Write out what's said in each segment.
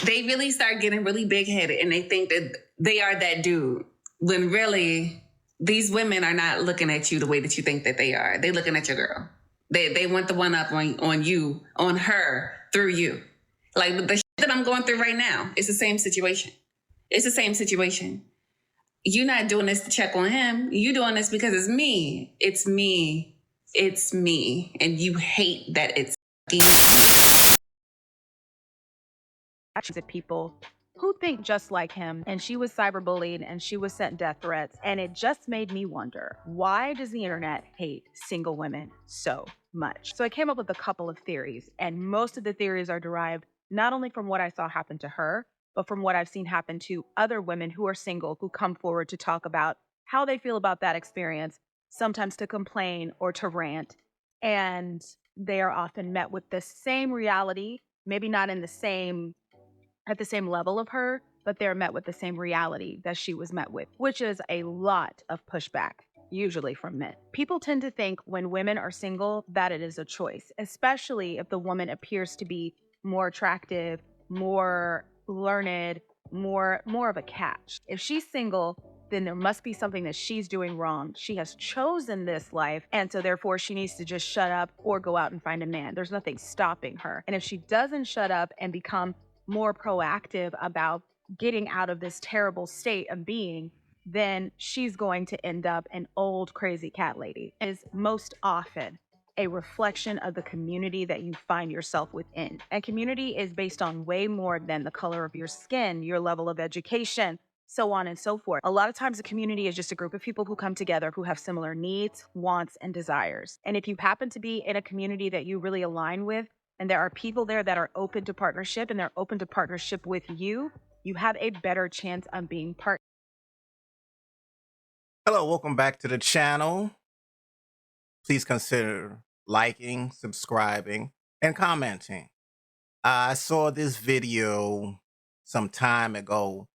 they really start getting really big headed and they think that they are that dude when really these women are not looking at you the way that you think that they are. They're looking at your girl. They want the one up on you, on her, through you. Like the shit that I'm going through right now, it's the same situation. It's the same situation. You're not doing this to check on him. You doing this because it's me. It's me. It's me. And you hate that it's of people who think just like him, and she was cyberbullied and she was sent death threats, and it just made me wonder, why does the internet hate single women so much? So I came up with a couple of theories, and most of the theories are derived not only from what I saw happen to her, but from what I've seen happen to other women who are single who come forward to talk about how they feel about that experience, sometimes to complain or to rant, and they are often met with the same reality, maybe not in the same at the same level of her, but they're met with the same reality that she was met with, which is a lot of pushback, usually from men. People tend to think when women are single that it is a choice, especially if the woman appears to be more attractive, more learned, more of a catch. If she's single, then there must be something that she's doing wrong. She has chosen this life, and so therefore she needs to just shut up or go out and find a man. There's nothing stopping her. And if she doesn't shut up and become more proactive about getting out of this terrible state of being, then she's going to end up an old crazy cat lady. It is most often a reflection of the community that you find yourself within. And community is based on way more than the color of your skin, your level of education, so on and so forth. A lot of times a community is just a group of people who come together who have similar needs, wants, and desires. And if you happen to be in a community that you really align with, and there are people there that are open to partnership and they're open to partnership with you, you have a better chance of being part. Hello, welcome back to the channel. Please consider liking, subscribing, and commenting. I saw this video some time ago,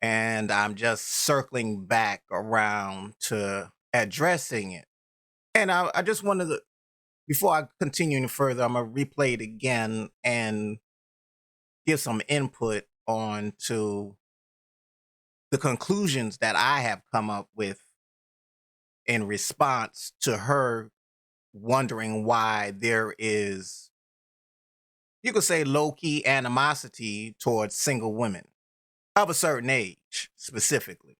and I'm just circling back around to addressing it. And I just wanted to, before I continue any further, I'm going to replay it again and give some input on to the conclusions that I have come up with in response to her wondering why there is, you could say, low-key animosity towards single women of a certain age, specifically.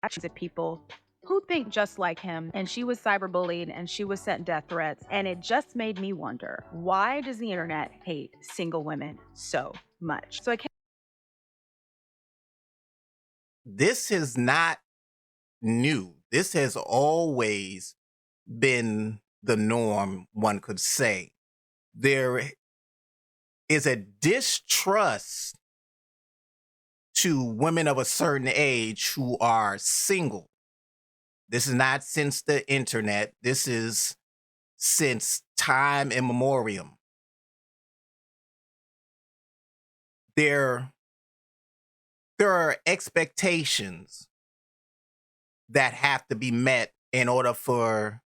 Of people who think just like him, and she was cyberbullied and she was sent death threats, and it just made me wonder, why does the internet hate single women so much? So I came. This is not new. This has always been the norm, one could say. There is a distrust to women of a certain age who are single. This is not since the internet. This is since time immemorial. There are expectations that have to be met in order for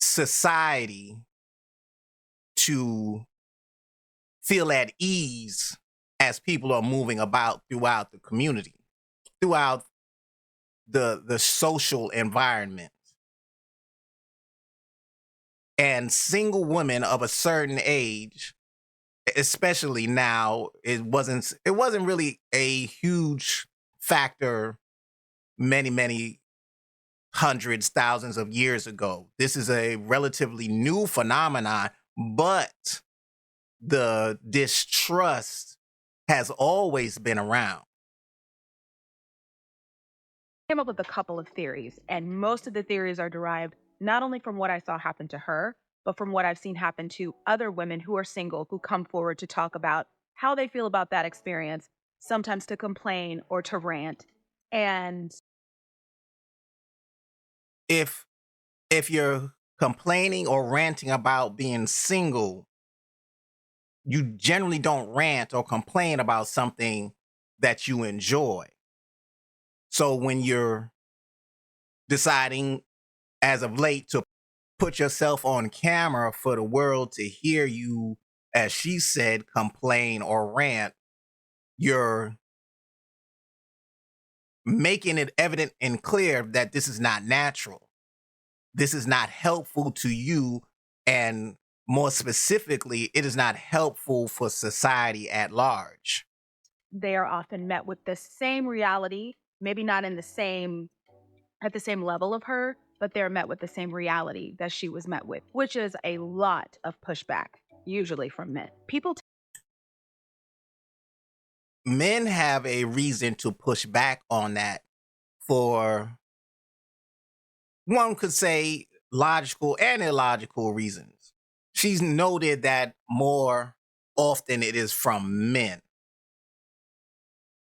society to feel at ease as people are moving about throughout the community, throughout the social environment. And single women of a certain age, especially now, it wasn't really a huge factor many hundreds, thousands of years ago. This is a relatively new phenomenon, but the distrust has always been around. I came up with a couple of theories, and most of the theories are derived not only from what I saw happen to her, but from what I've seen happen to other women who are single who come forward to talk about how they feel about that experience, sometimes to complain or to rant. And If you're complaining or ranting about being single, you generally don't rant or complain about something that you enjoy. So when you're deciding as of late to put yourself on camera for the world to hear you as she said, complain or rant, you're making it evident and clear that this is not natural. This is not helpful to you. And more specifically, it is not helpful for society at large. They are often met with the same reality, maybe not in the same at the same level of her, but they're met with the same reality that she was met with, which is a lot of pushback, usually from men. Men have a reason to push back on that for, one could say, logical and illogical reasons. She's noted that more often it is from men,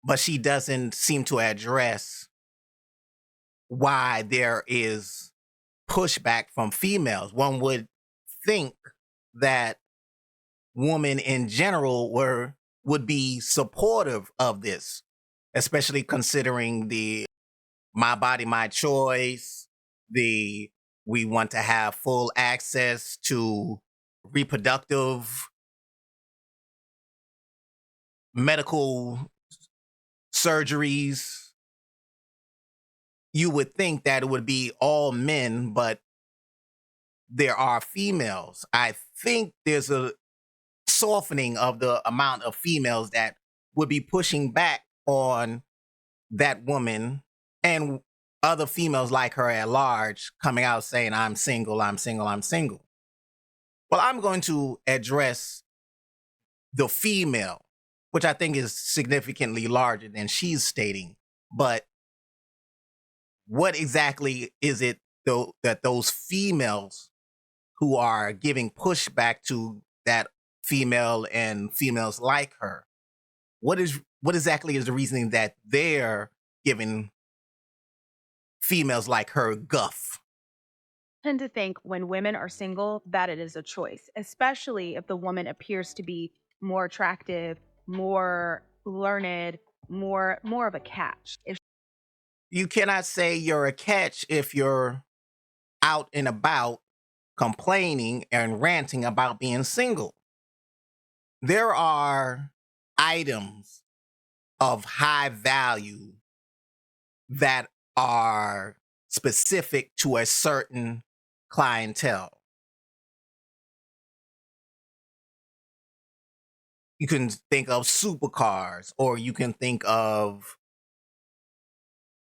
but she doesn't seem to address why there is pushback from females. One would think that women in general would be supportive of this, especially considering the my body, my choice, the we want to have full access to reproductive medical surgeries. You would think that it would be all men, but there are females. I think there's a softening of the amount of females that would be pushing back on that woman and other females like her at large coming out saying, I'm single, I'm single, I'm single. Well, I'm going to address the female, which I think is significantly larger than she's stating. But what exactly is it though that those females who are giving pushback to that female and females like her, what exactly is the reasoning that they're giving females like her guff? Tend to think when women are single that it is a choice, especially if the woman appears to be more attractive, more learned, more of a catch. If You cannot say you're a catch if you're out and about complaining and ranting about being single. There are items of high value that are specific to a certain clientele. You can think of supercars, or you can think of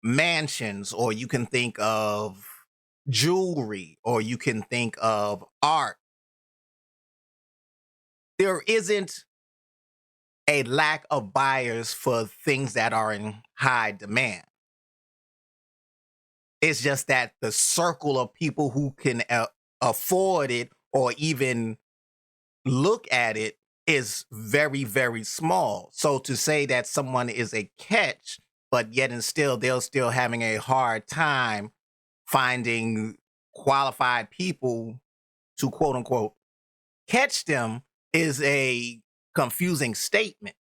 mansions, or you can think of jewelry, or you can think of art. There isn't a lack of buyers for things that are in high demand. It's just that the circle of people who can afford it or even look at it is very, very small. So to say that someone is a catch, but yet and still they're still having a hard time finding qualified people to quote unquote catch them is a confusing statement.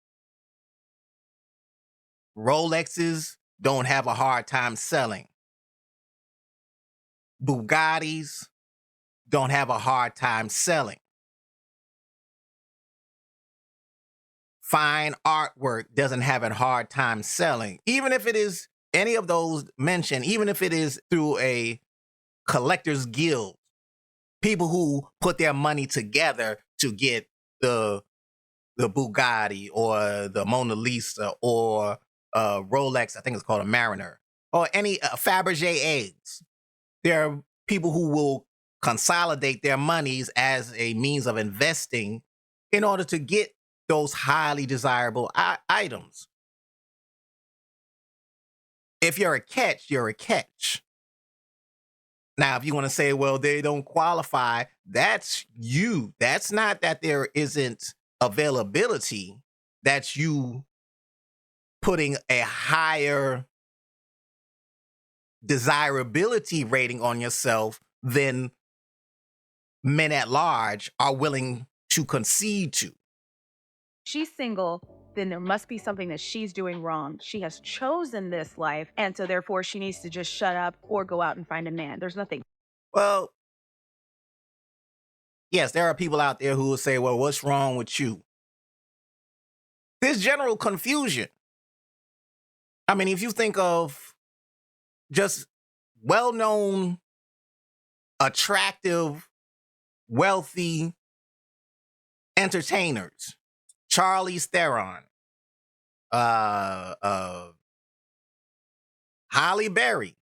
Rolexes don't have a hard time selling. Bugattis don't have a hard time selling. Fine artwork doesn't have a hard time selling. Even if it is any of those mentioned, even if it is through a collector's guild, people who put their money together to get the Bugatti or the Mona Lisa or Rolex, I think it's called a Mariner, or any Fabergé eggs. There are people who will consolidate their monies as a means of investing in order to get those highly desirable items. If you're a catch, you're a catch. Now, if you want to say, well, they don't qualify, that's you. That's not that there isn't availability. That's you putting a higher desirability rating on yourself than men at large are willing to concede to. she's single, then there must be something that she's doing wrong. She has chosen this life, and so therefore she needs to just shut up or go out and find a man. There's nothing. Well, Yes, there are people out there who will say, well, what's wrong with you? There's general confusion. I mean, if you think of just well-known, attractive, wealthy entertainers, Charlize Theron, Halle Berry.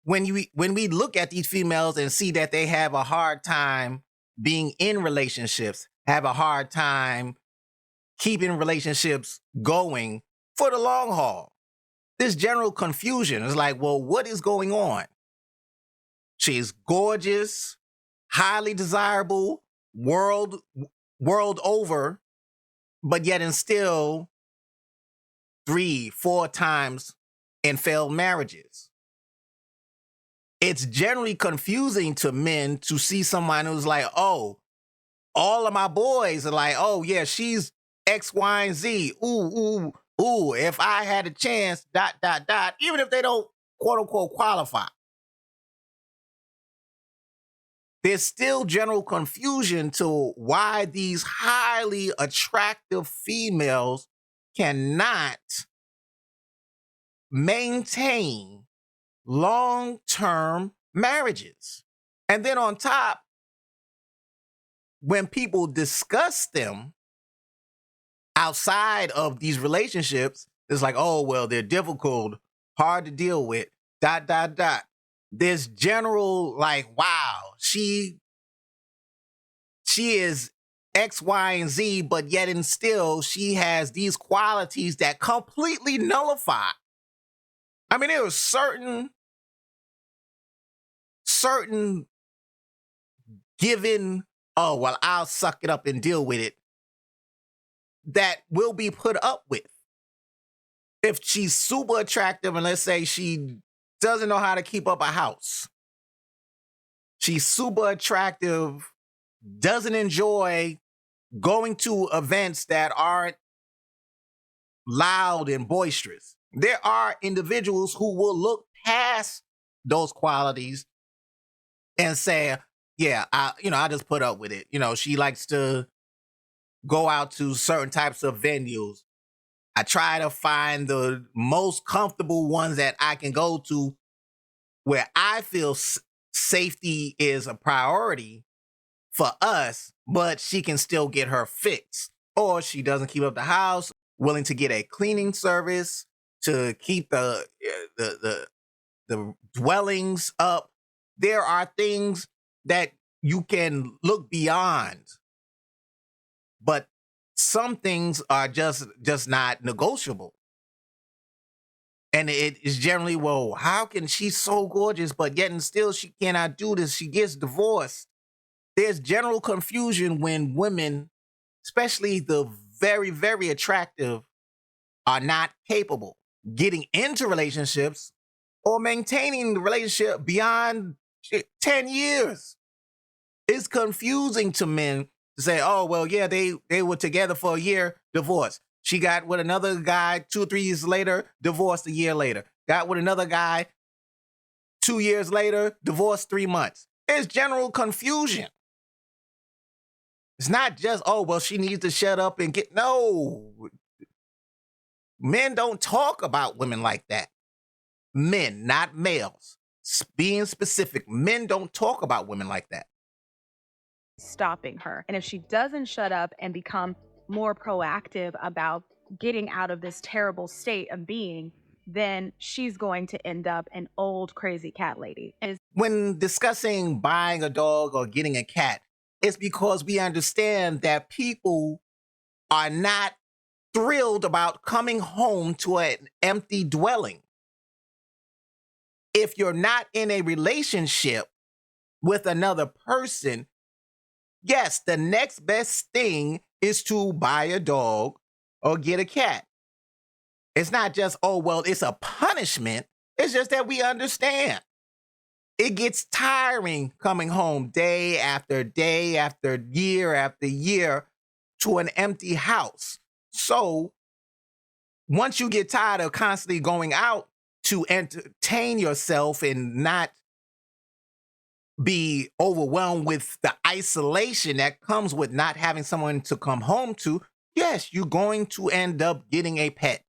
When we look at these females and see that they have a hard time being in relationships, have a hard time keeping relationships going for the long haul, this general confusion is like, well, what is going on? She's gorgeous, highly desirable, world over, but yet and still 3-4 times in failed marriages. It's generally confusing to men to see someone who's like, oh, all of my boys are like, oh yeah, she's X, Y, and Z. Ooh, if I had a chance, ... even if they don't quote unquote qualify. There's still general confusion to why these highly attractive females cannot maintain long-term marriages. And then on top, when people discuss them outside of these relationships, it's like, oh, well, they're difficult, hard to deal with, ... This general, like, wow, she is X, Y, and Z, but yet and still she has these qualities that completely nullify. I mean, there are certain given, oh, well, I'll suck it up and deal with it, that will be put up with. If she's super attractive and let's say she doesn't know how to keep up a house, she's super attractive, doesn't enjoy going to events that aren't loud and boisterous. There are individuals who will look past those qualities and say, yeah, I just put up with it. She likes to go out to certain types of venues. I try to find the most comfortable ones that I can go to where I feel safety is a priority for us, but she can still get her fix. Or she doesn't keep up the house, willing to get a cleaning service to keep the dwellings up. There are things that you can look beyond, but some things are just not negotiable. And it is generally, well, how can she's so gorgeous, but yet and still she cannot do this? She gets divorced. There's general confusion when women, especially the very, very attractive, are not capable getting into relationships or maintaining the relationship beyond 10 years. It's confusing to men to say, oh, well, yeah, they were together for a year, divorced. She got with another guy 2 or 3 years later, divorced a year later. Got with another guy 2 years later, divorced 3 months. It's general confusion. It's not just, oh, well, she needs to shut up and get... No. Men don't talk about women like that. Men, not males. Being specific, men don't talk about women like that. Stopping her. And if she doesn't shut up and become more proactive about getting out of this terrible state of being, then she's going to end up an old crazy cat lady. When discussing buying a dog or getting a cat, it's because we understand that people are not thrilled about coming home to an empty dwelling. If you're not in a relationship with another person, yes, the next best thing is to buy a dog or get a cat. It's not just, oh, well, it's a punishment. It's just that we understand. It gets tiring coming home day after day after year to an empty house. So once you get tired of constantly going out to entertain yourself and not be overwhelmed with the isolation that comes with not having someone to come home to, yes, you're going to end up getting a pet.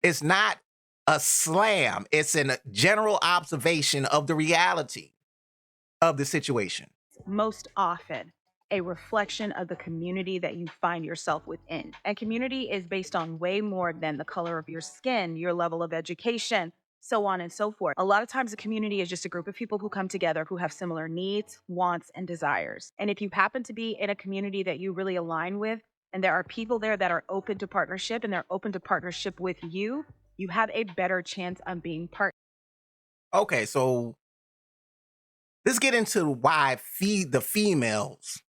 It's not a slam. It's a general observation of the reality of the situation. Most often a reflection of the community that you find yourself within. And community is based on way more than the color of your skin, your level of education, so on and so forth. A lot of times a community is just a group of people who come together who have similar needs, wants, and desires. And if you happen to be in a community that you really align with, and there are people there that are open to partnership and they're open to partnership with you, you have a better chance of being part. Okay, so let's get into why the females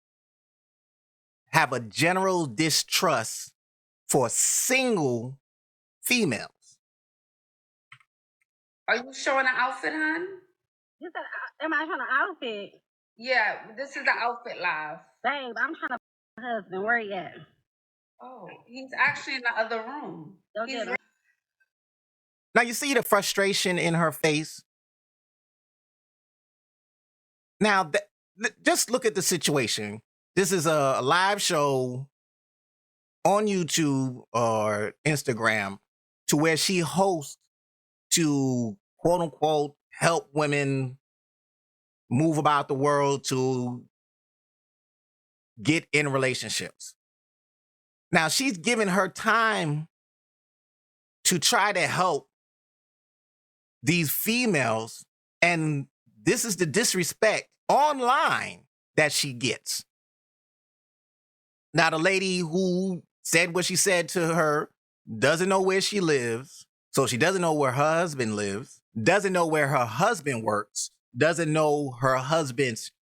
have a general distrust for single females. Are you showing an outfit, hon? You said, am I trying to outfit? Yeah, this is the outfit live. Babe, I'm trying to husband. Where he at? Oh, he's actually in the other room. Go He's get him. Now you see the frustration in her face. Now, just look at the situation. This is a live show on YouTube or Instagram to where she hosts to quote unquote help women move about the world to get in relationships. Now she's given her time to try to help these females, and this is the disrespect online that she gets. Now, the lady who said what she said to her doesn't know where she lives, so she doesn't know where her husband lives, doesn't know where her husband works, doesn't know her husband's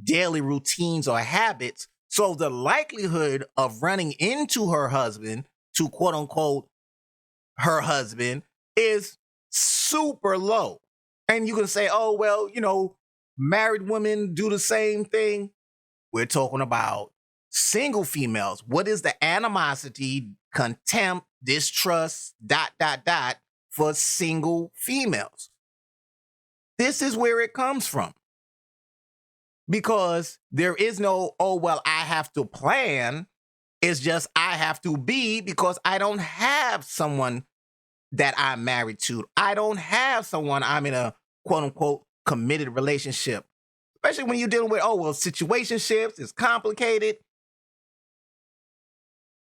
daily routines or habits. So the likelihood of running into her husband, to quote unquote her husband, is super low. And you can say, oh, well, you know, married women do the same thing. We're talking about single females. What is the animosity, contempt, distrust, ... for single females? This is where it comes from. Because there is no, oh, well, I have to plan. It's just I have to be, because I don't have someone that I'm married to. I don't have someone I'm in a quote unquote committed relationship. Especially when you're dealing with, oh, well, situationships, it's complicated.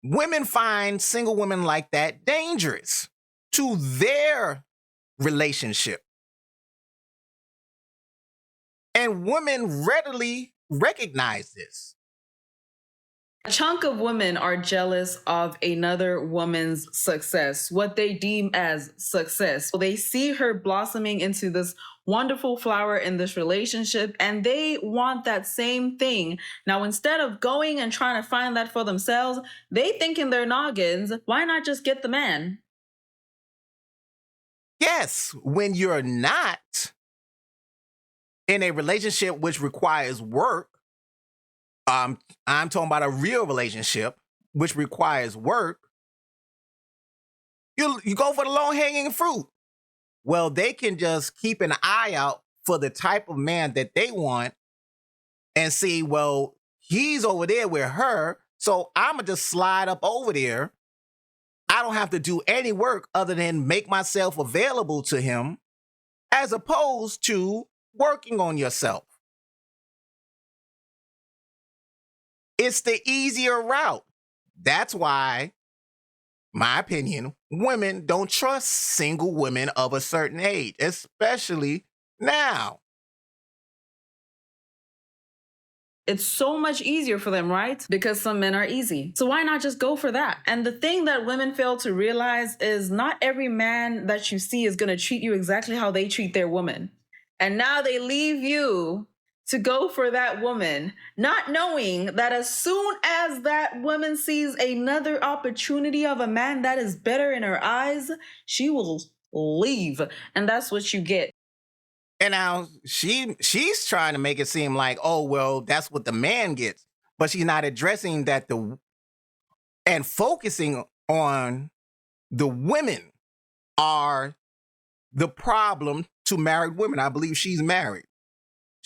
Women find single women like that dangerous to their relationship. And women readily recognize this. A chunk of women are jealous of another woman's success, what they deem as success. They see her blossoming into this wonderful flower in this relationship, and they want that same thing. Now, instead of going and trying to find that for themselves, they think in their noggins, why not just get the man? Yes, when you're not in a relationship which requires work, I'm talking about a real relationship which requires work, you go for the low-hanging fruit. Well, they can just keep an eye out for the type of man that they want and see, well, he's over there with her, so I'm going to just slide up over there. I don't have to do any work other than make myself available to him, as opposed to working on yourself. It's the easier route. That's why, my opinion, women don't trust single women of a certain age, especially now. It's so much easier for them, right? Because some men are easy. So why not just go for that? And the thing that women fail to realize is not every man that you see is going to treat you exactly how they treat their woman. And now they leave you to go for that woman, not knowing that as soon as that woman sees another opportunity of a man that is better in her eyes, she will leave. And that's what you get. And now she's trying to make it seem like, oh, well, that's what the man gets. But she's not addressing that and focusing on the women are the problem to married women. I believe she's married.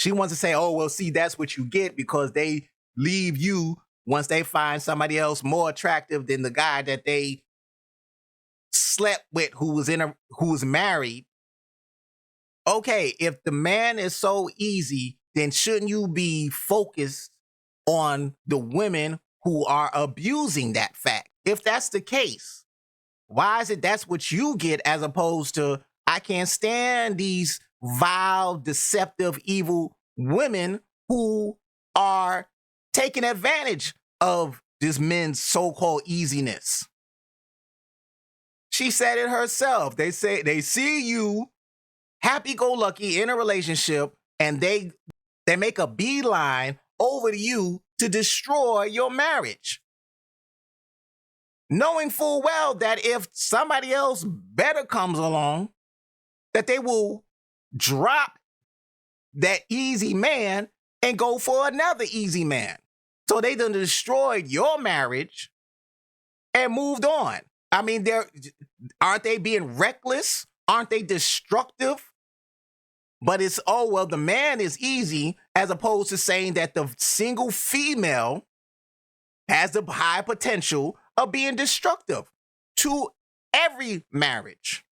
She wants to say, oh, well, see, that's what you get because they leave you once they find somebody else more attractive than the guy that they slept with who was married. Okay, if the man is so easy, then shouldn't you be focused on the women who are abusing that fact? If that's the case, why is it that's what you get as opposed to, I can't stand these vile, deceptive, evil women who are taking advantage of this men's so-called easiness? She said it herself. They say they see you happy-go-lucky in a relationship and they make a beeline over to you to destroy your marriage, knowing full well that if somebody else better comes along, that they will drop that easy man and go for another easy man. So they done destroyed your marriage and moved on. I mean, aren't they being reckless? Aren't they destructive? But it's, oh, well, the man is easy, as opposed to saying that the single female has the high potential of being destructive to every marriage.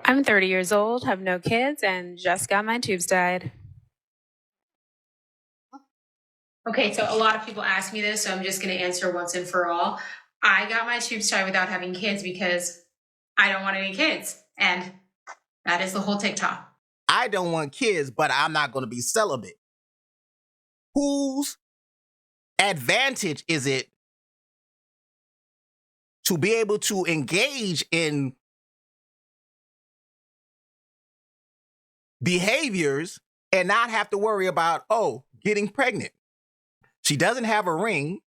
I'm 30 years old, have no kids, and just got my tubes tied. Okay, so a lot of people ask me this, so I'm just going to answer once and for all. I got my tubes tied without having kids because I don't want any kids. And that is the whole TikTok. I don't want kids, but I'm not going to be celibate. Whose advantage is it to be able to engage in behaviors and not have to worry about, oh, getting pregnant? She doesn't have a ring,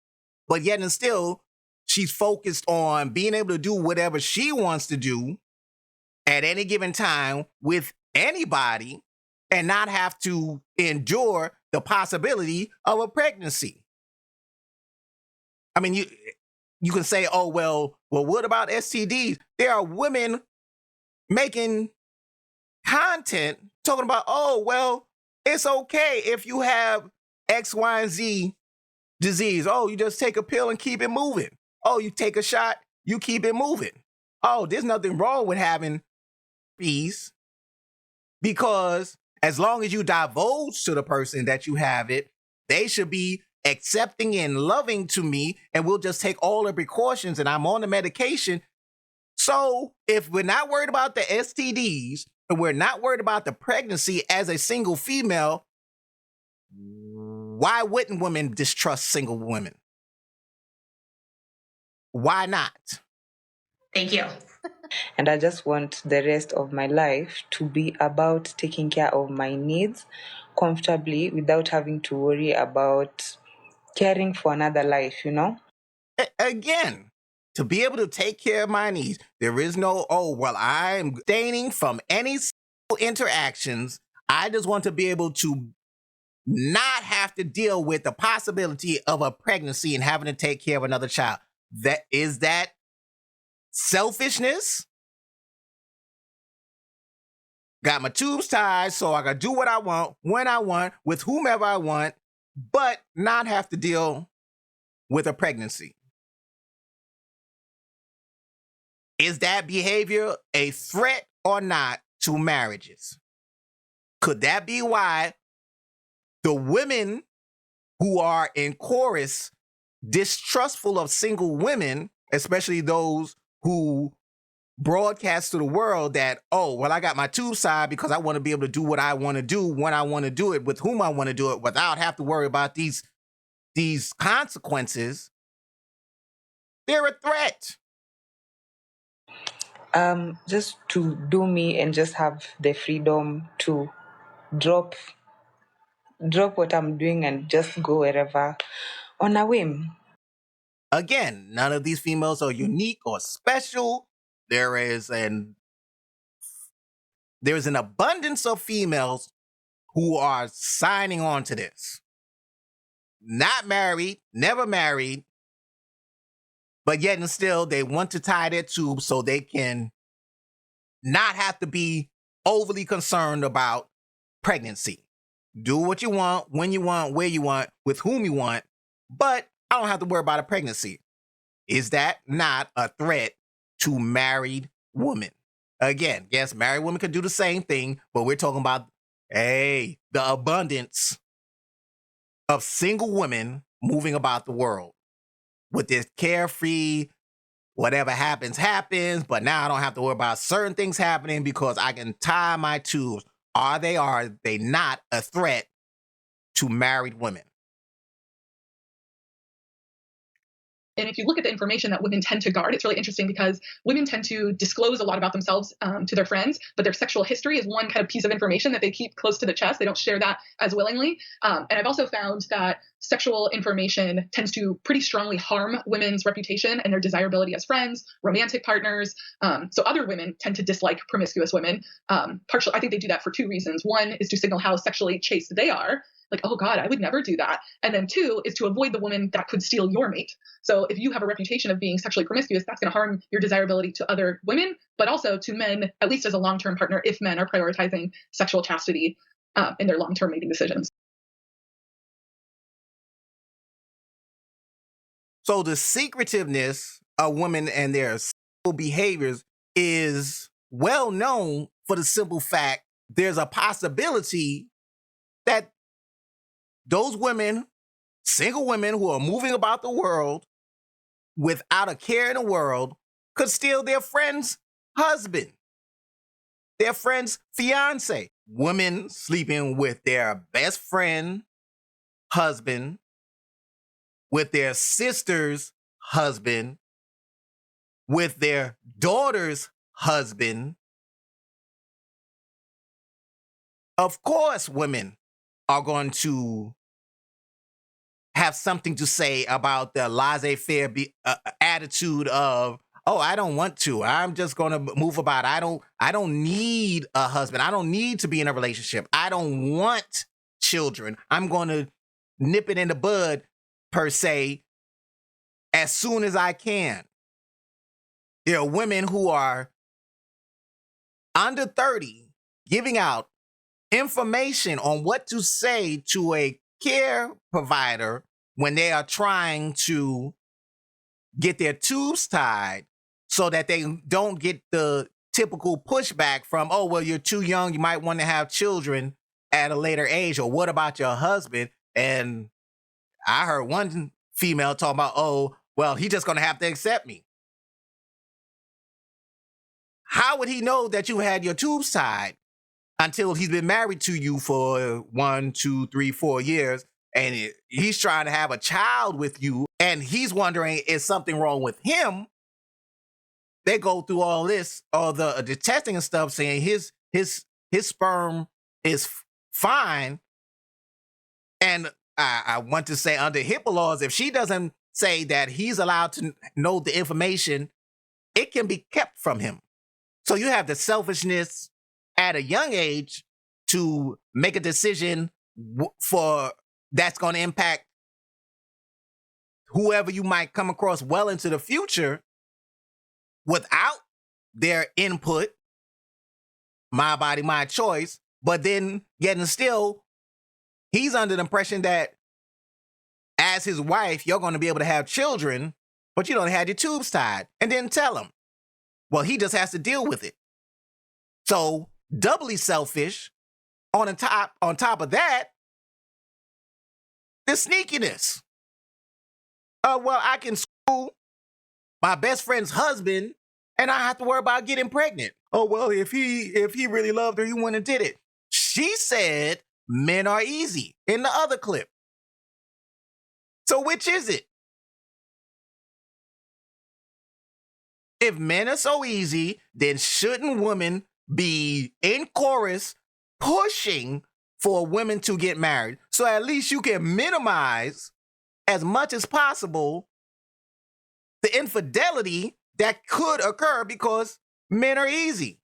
but yet and still, she's focused on being able to do whatever she wants to do at any given time with anybody and not have to endure the possibility of a pregnancy. I mean, you can say, oh, well, what about STDs? There are women making content talking about, oh, well, it's okay if you have X, Y, and Z disease. Oh, you just take a pill and keep it moving. Oh, you take a shot, you keep it moving. Oh, there's nothing wrong with having these, because as long as you divulge to the person that you have it, they should be accepting and loving to me, and we'll just take all the precautions, and I'm on the medication. So if we're not worried about the STDs and we're not worried about the pregnancy as a single female, why wouldn't women distrust single women? Why not? Thank you. And I just want the rest of my life to be about taking care of my needs comfortably without having to worry about caring for another life, you know? Again, to be able to take care of my needs, there is no, oh, well, I'm abstaining from any interactions. I just want to be able to not have to deal with the possibility of a pregnancy and having to take care of another child. That selfishness? Got my tubes tied so I can do what I want, when I want, with whomever I want, but not have to deal with a pregnancy. Is that behavior a threat or not to marriages? Could that be why the women who are in chorus distrustful of single women, especially those who broadcast to the world that, oh, well, I got my tube side because I want to be able to do what I want to do, when I want to do it, with whom I want to do it, without have to worry about these consequences, they're a threat. Just to do me and just have the freedom to drop what I'm doing and just go wherever on a whim. Again, none of these females are unique or special. There is an abundance of females who are signing on to this. Not married, never married, but yet and still they want to tie their tube so they can not have to be overly concerned about pregnancy. do what you want, when you want, where you want, with whom you want, but I don't have to worry about a pregnancy. Is that not a threat to married women? Again, yes, married women could do the same thing, but we're talking about, the abundance of single women moving about the world with this carefree, whatever happens, happens, but now I don't have to worry about certain things happening because I can tie my tubes. Are they not a threat to married women? And if you look at the information that women tend to guard, it's really interesting because women tend to disclose a lot about themselves to their friends, but their sexual history is one kind of piece of information that they keep close to the chest. They don't share that as willingly. And I've also found that sexual information tends to pretty strongly harm women's reputation and their desirability as friends, romantic partners. So other women tend to dislike promiscuous women. Partially, I think they do that for two reasons. One is to signal how sexually chaste they are. Like, oh God, I would never do that. And then two is to avoid the woman that could steal your mate. So if you have a reputation of being sexually promiscuous, that's going to harm your desirability to other women, but also to men, at least as a long-term partner, if men are prioritizing sexual chastity in their long-term mating decisions. So the secretiveness of women and their sexual behaviors is well known for the simple fact there's a possibility that those women, single women who are moving about the world without a care in the world, could steal their friend's husband, their friend's fiance. Women sleeping with their best friend husband, with their sister's husband, with their daughter's husband. Of course, women are going to have something to say about the laissez-faire attitude of, oh, I don't want to. I'm just going to move about. I don't need a husband. I don't need to be in a relationship. I don't want children. I'm going to nip it in the bud, per se, as soon as I can. There are women who are under 30 giving out information on what to say to a care provider when they are trying to get their tubes tied so that they don't get the typical pushback from, oh, well, you're too young. You might want to have children at a later age. Or what about your husband? And I heard one female talking about, oh, well, he's just going to have to accept me. How would he know that you had your tubes tied until he's been married to you for 1, 2, 3, 4 years, and he's trying to have a child with you, and he's wondering, is something wrong with him? They go through all this, all the testing and stuff, saying his sperm is fine. And I want to say, under HIPAA laws, if she doesn't say that he's allowed to know the information, it can be kept from him. So you have the selfishness at a young age to make a decision for that's going to impact whoever you might come across well into the future without their input, my body, my choice. But then getting still, he's under the impression that as his wife, you're going to be able to have children, but you don't have your tubes tied, and then tell him. Well, he just has to deal with it. So doubly selfish. On top of that, the sneakiness. Well, I can screw my best friend's husband, and I have to worry about getting pregnant. Oh, well, if he really loved her, he wouldn't have did it. She said men are easy in the other clip. So which is it? If men are so easy, then shouldn't women be in chorus pushing for women to get married? So at least you can minimize as much as possible the infidelity that could occur because men are easy.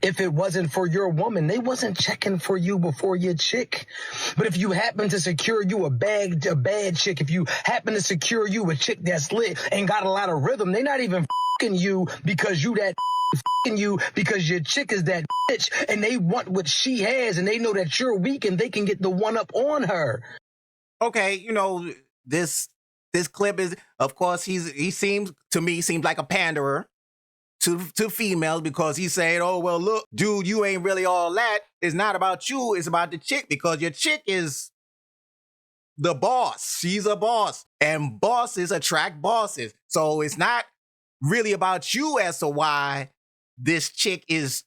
If it wasn't for your woman, they wasn't checking for you before your chick. But if you happen to secure you a bad chick, if you happen to secure you a chick that's lit and got a lot of rhythm, they not even f***ing you because you that f***ing you because your chick is that bitch and they want what she has and they know that you're weak and they can get the one up on her. Okay, you know, this clip is, of course, he seems like a panderer to females because he's saying, oh, well, look, dude, you ain't really all that. It's not about you. It's about the chick because your chick is the boss. She's a boss and bosses attract bosses. So it's not really about you as to why this chick is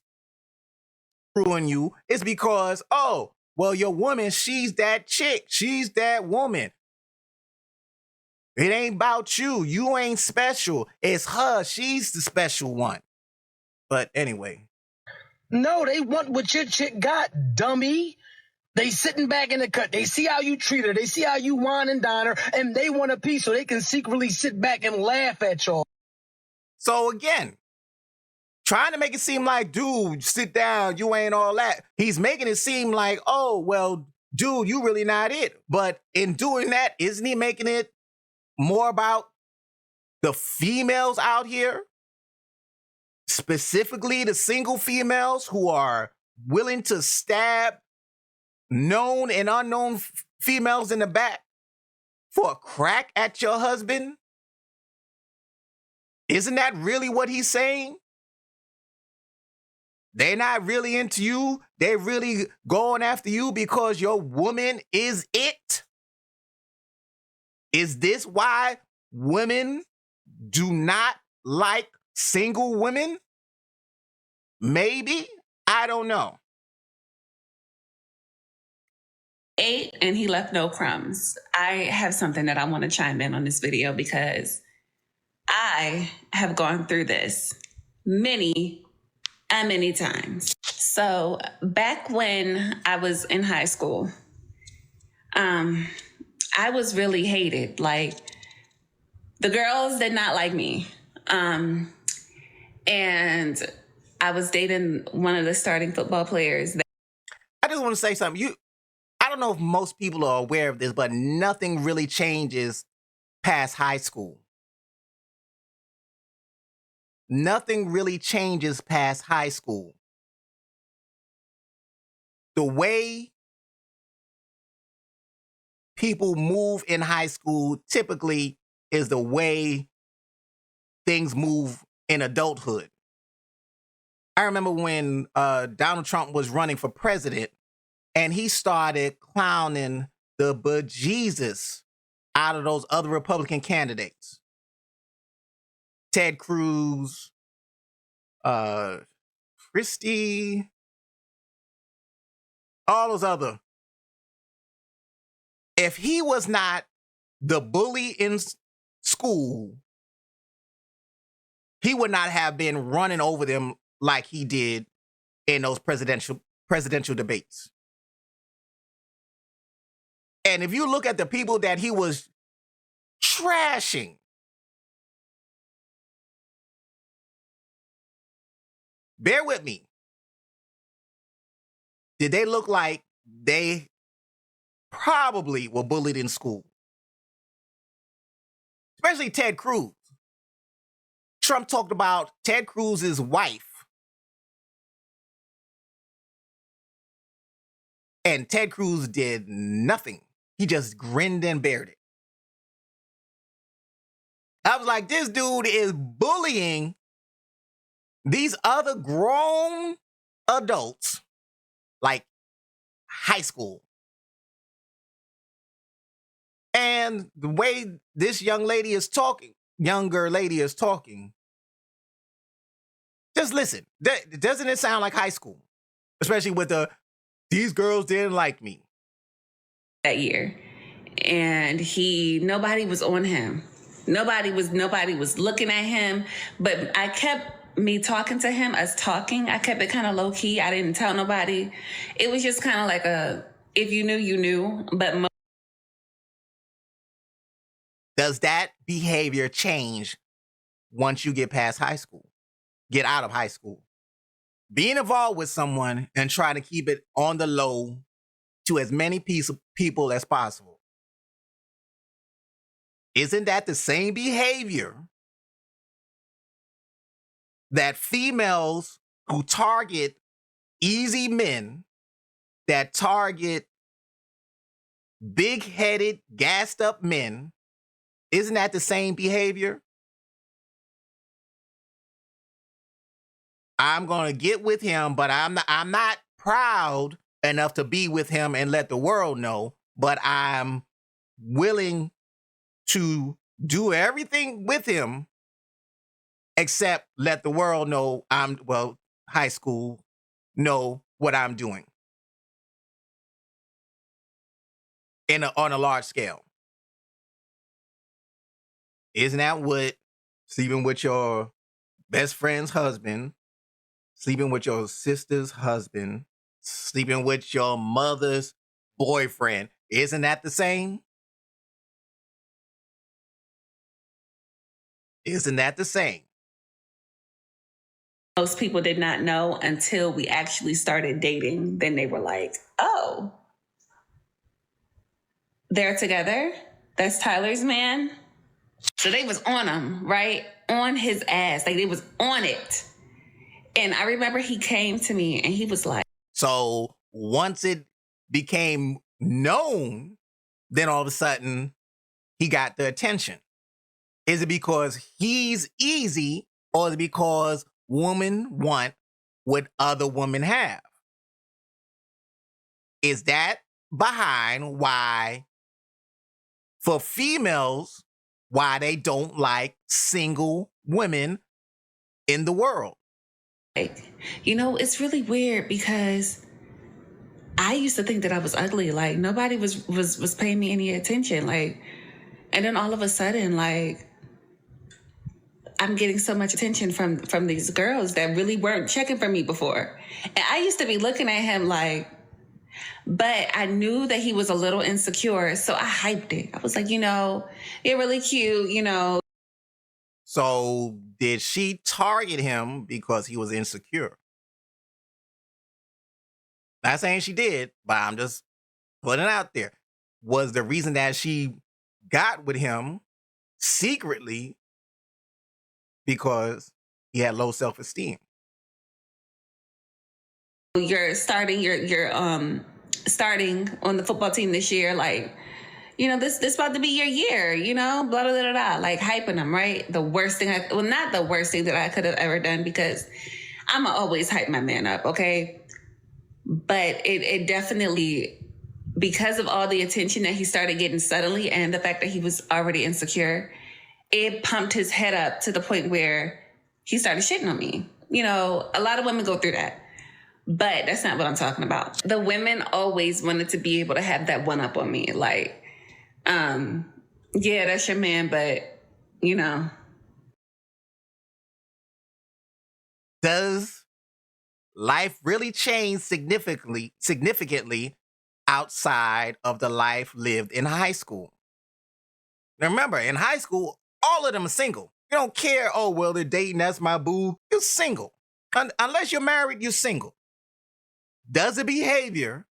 screwing you. It's because, oh, well, your woman, she's that chick. She's that woman. It ain't about you. You ain't special. It's her. She's the special one. But anyway. No, they want what your chick got, dummy. They sitting back in the cut. They see how you treat her. They see how you wine and dine her, and they want a piece so they can secretly sit back and laugh at y'all. So again, trying to make it seem like, dude, sit down, you ain't all that. He's making it seem like, oh, well, dude, you really not it. But in doing that, isn't he making it more about the females out here? Specifically the single females who are willing to stab known and unknown females in the back for a crack at your husband? Isn't that really what he's saying? They're not really into you. They're really going after you because your woman is it. Is this why women do not like single women? Maybe. I don't know. Ate and he left no crumbs. I have something that I want to chime in on this video because I have gone through this many times. So back when I was in high school, I was really hated. Like, the girls did not like me. And I was dating one of the starting football players. I just want to say something. I don't know if most people are aware of this, but nothing really changes past high school. Nothing really changes past high school. The way people move in high school typically is the way things move in adulthood. I remember when Donald Trump was running for president and he started clowning the bejesus out of those other Republican candidates. Ted Cruz, Christie, all those other. If he was not the bully in school, he would not have been running over them like he did in those presidential debates. And if you look at the people that he was trashing, bear with me. Did they look like they probably were bullied in school? Especially Ted Cruz. Trump talked about Ted Cruz's wife. And Ted Cruz did nothing. He just grinned and bared it. I was like, this dude is bullying these other grown adults, like high school. And the way this younger lady is talking, just listen. Doesn't it sound like high school? Especially with these girls didn't like me. That year. And nobody was on him. Nobody was looking at him. But I kept talking to him, I kept it kind of low key. I didn't tell nobody. It was just kind of like if you knew, you knew. But does that behavior change once you get past high school? Get out of high school? Being involved with someone and trying to keep it on the low to as many people as possible. Isn't that the same behavior that females who target easy men, that target big-headed, gassed-up men, isn't that the same behavior? I'm going to get with him, but I'm not proud enough to be with him and let the world know, but I'm willing to do everything with him except let the world know high school, know what I'm doing on a large scale. Isn't that what sleeping with your best friend's husband, sleeping with your sister's husband, sleeping with your mother's boyfriend, isn't that the same? Isn't that the same? Most people did not know until we actually started dating. Then they were like, oh, they're together? That's Tyler's man? So they was on him, right? On his ass. Like, they was on it. And I remember he came to me and he was like... So once it became known, then all of a sudden he got the attention. Is it because he's easy, or is it because women want what other women have? Is that behind why, for females, why they don't like single women in the world? You know, it's really weird because I used to think that I was ugly. Like, nobody was paying me any attention. Like, and then all of a sudden, like, I'm getting so much attention from these girls that really weren't checking for me before. And I used to be looking at him like, but I knew that he was a little insecure, so I hyped it. I was like, you know, you're really cute, you know. So did she target him because he was insecure? Not saying she did, but I'm just putting it out there. Was the reason that she got with him secretly because he had low self-esteem? You're starting starting on the football team this year, like, you know, this about to be your year, you know, blah, blah, blah, blah, like hyping them, right? The worst thing, not the worst thing that I could have ever done, because I'm always hype my man up, okay? But it definitely, because of all the attention that he started getting suddenly and the fact that he was already insecure, it pumped his head up to the point where he started shitting on me. You know, a lot of women go through that. But that's not what I'm talking about. The women always wanted to be able to have that one up on me. Like, yeah, that's your man, but, you know. Does life really change significantly outside of the life lived in high school? Now remember, in high school, all of them are single. You don't care, oh, well, they're dating, that's my boo. You're single. Unless you're married, you're single. Does the behavior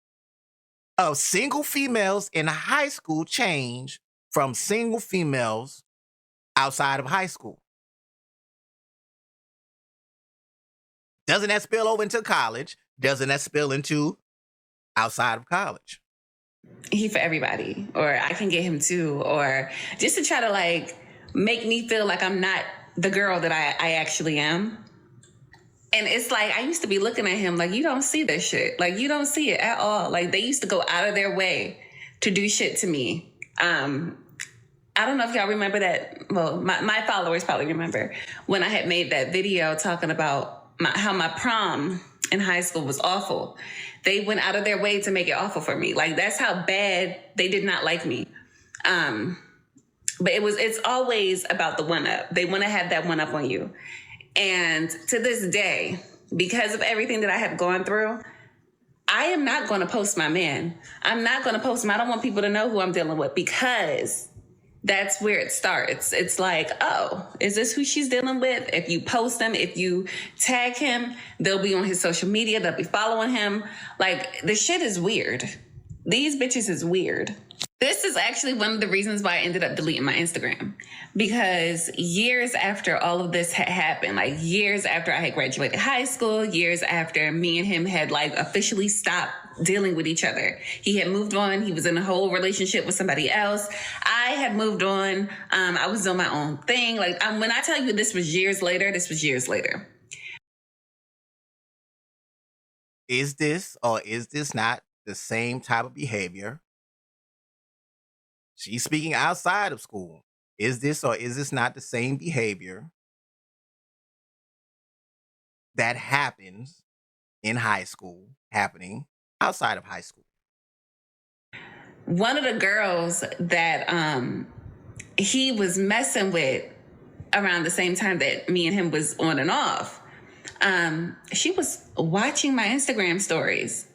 of single females in high school change from single females outside of high school? Doesn't that spill over into college? Doesn't that spill into outside of college? He for everybody, or I can get him too, or just to try to like make me feel like I'm not the girl that I actually am. And it's like, I used to be looking at him like, you don't see this shit. Like, you don't see it at all. Like, they used to go out of their way to do shit to me. I don't know if y'all remember that. Well, my followers probably remember when I had made that video talking about how my prom in high school was awful. They went out of their way to make it awful for me. Like, that's how bad they did not like me. But it's always about the one up. They want to have that one up on you. And to this day, because of everything that I have gone through, I am not going to post my man. I'm not going to post him. I don't want people to know who I'm dealing with, because that's where it starts. It's like, oh, is this who she's dealing with? If you post him, if you tag him, they'll be on his social media. They'll be following him. Like, the shit is weird. These bitches is weird. This is actually one of the reasons why I ended up deleting my Instagram, because years after all of this had happened, like years after I had graduated high school, years after me and him had like officially stopped dealing with each other, he had moved on. He was in a whole relationship with somebody else. I had moved on. I was doing my own thing. Like when I tell you this was years later, this was years later. Is this or is this not the same type of behavior? She's speaking outside of school. Is this or is this not the same behavior that happens in high school happening outside of high school? One of the girls that he was messing with around the same time that me and him was on and off, she was watching my Instagram stories.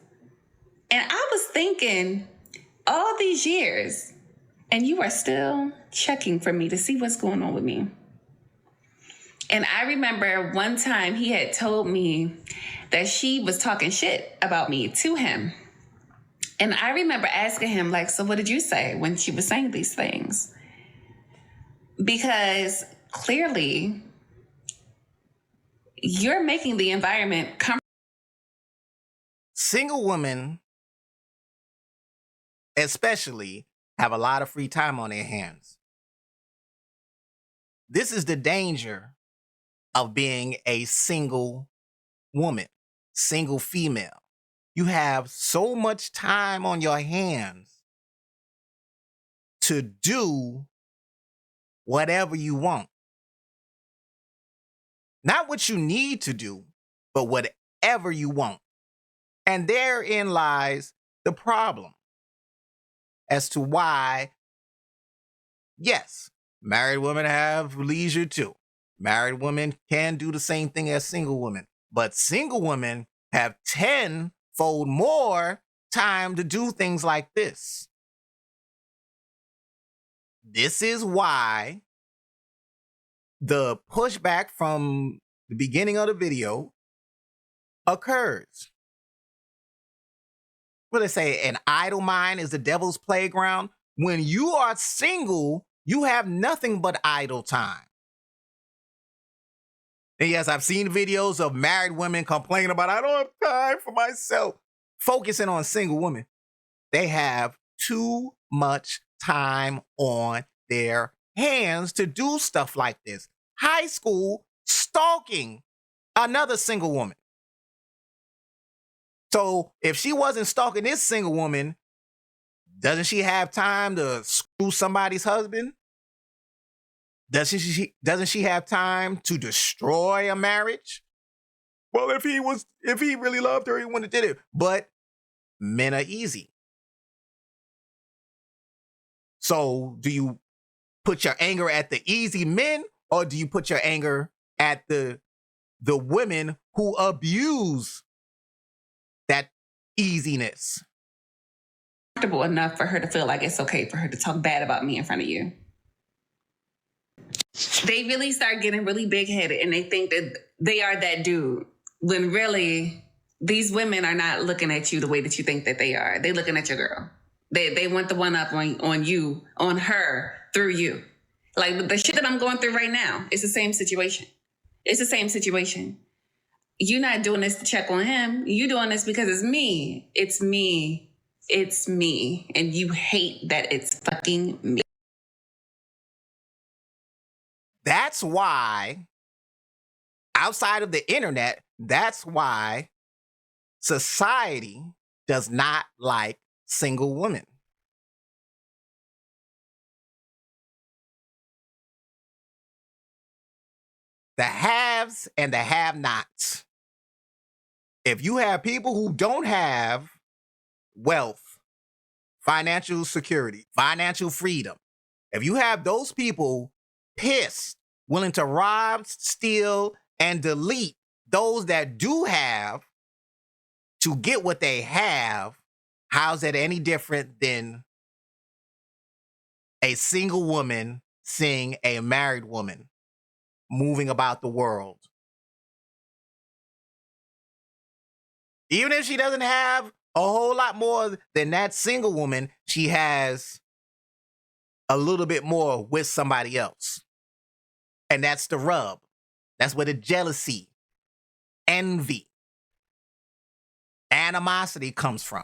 And I was thinking, all these years, and you are still checking for me to see what's going on with me. And I remember one time he had told me that she was talking shit about me to him. And I remember asking him, like, so what did you say when she was saying these things? Because clearly you're making the environment comfortable. Single women, especially, have a lot of free time on their hands. This is the danger of being a single woman, single female. You have so much time on your hands to do whatever you want. Not what you need to do, but whatever you want. And therein lies the problem as to why, yes, married women have leisure too. Married women can do the same thing as single women, but single women have tenfold more time to do things like this. This is why the pushback from the beginning of the video occurs. What do they say? An idle mind is the devil's playground. When you are single, you have nothing but idle time. And yes, I've seen videos of married women complaining about, I don't have time for myself. Focusing on single women. They have too much time on their hands to do stuff like this. High school, stalking another single woman. So if she wasn't stalking this single woman, doesn't she have time to screw somebody's husband? Doesn't she have time to destroy a marriage? Well, if he really loved her, he wouldn't have did it. But men are easy. So do you put your anger at the easy men, or do you put your anger at the women who abuse that easiness? Comfortable enough for her to feel like it's okay for her to talk bad about me in front of you. They really start getting really big-headed and they think that they are that dude, when really these women are not looking at you the way that you think that they are. They're looking at your girl. They want the one up on you, on her, through you. Like the shit that I'm going through right now, it's the same situation. It's the same situation. You're not doing this to check on him. You're doing this because it's me. It's me. It's me. And you hate that it's fucking me. That's why, outside of the internet, that's why society does not like single women. The haves and the have-nots. If you have people who don't have wealth, financial security, financial freedom, if you have those people pissed, willing to rob, steal, and delete those that do have to get what they have, how's that any different than a single woman seeing a married woman moving about the world? Even if she doesn't have a whole lot more than that single woman, she has a little bit more with somebody else. And that's the rub. That's where the jealousy, envy, animosity comes from.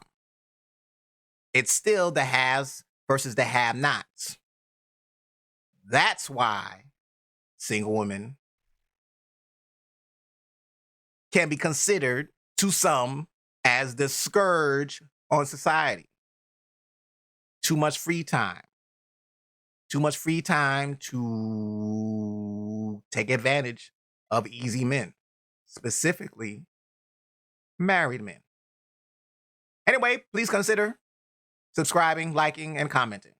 It's still the haves versus the have-nots. That's why single women can be considered to some as the scourge on society. Too much free time. Too much free time to take advantage of easy men, specifically married men. Anyway, please consider subscribing, liking, and commenting.